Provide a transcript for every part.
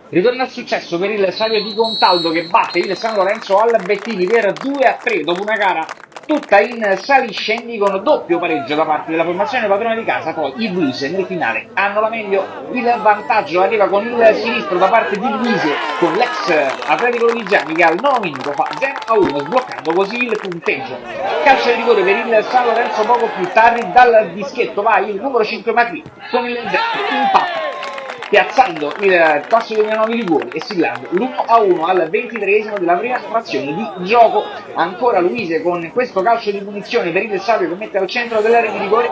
Ritorna al successo per il Savio di Contaldo che batte il San Lorenzo al Bettini per 2-3 dopo una gara tutta in saliscendi con doppio pareggio da parte della formazione padrona di casa. Poi i Blues nel finale hanno la meglio, il vantaggio arriva con il sinistro da parte di Luise con l'ex Atletico Lodigiani che al 9 minuto fa 0-1 sbloccando così il punteggio. Calcio di rigore per il San Lorenzo poco più tardi, dal dischetto va il numero 5 Macri con il destro impatta piazzando il passo dei Novi Liguri e siglando l'1-1 al 23esimo della prima frazione di gioco. Ancora Luise con questo calcio di punizione per il Savio che mette al centro dell'area di rigore.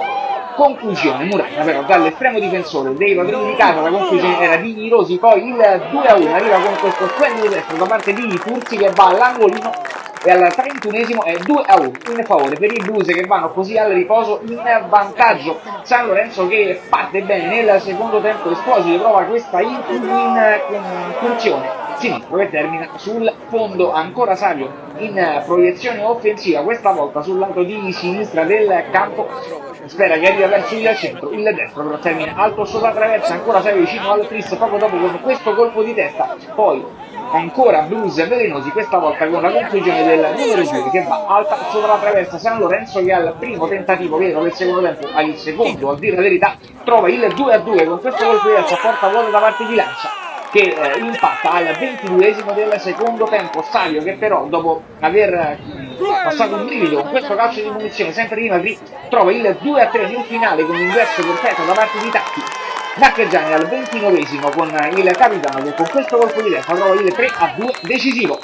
Conclusione Murata però dall'estremo difensore dei padroni di casa, la conclusione era di Rosi, poi il 2-1 arriva con questo splendido destro da parte di Turzi che va all'angolino e al 31esimo è 2-1 in favore per i Blues che vanno così al riposo in vantaggio. San Lorenzo che parte bene nel secondo tempo, Esposito prova questa incursione sinistro che termina sul fondo. Ancora Savio in proiezione offensiva, questa volta sul lato di sinistra del campo, spera che arriva verso il centro, il destro però termina alto sopra la traversa. Ancora Savio vicino al tris proprio dopo con questo colpo di testa, poi ancora Blues velenosi, questa volta con la conclusione del numero 2 che va alta sopra la traversa. San Lorenzo che al primo tentativo vero del secondo tempo, al secondo a dire la verità, trova il 2-2 con questo colpo di testa a porta vuota da parte di Lancia che impatta al 22esimo del secondo tempo. Savio che però dopo aver passato un brivido con questo calcio di munizione sempre di Magri trova il 2-3 nel finale con l'ingresso perfetto da parte di Tacchi. Marchegiani al 29esimo con il capitano che con questo colpo di testa trova il 3-2 decisivo.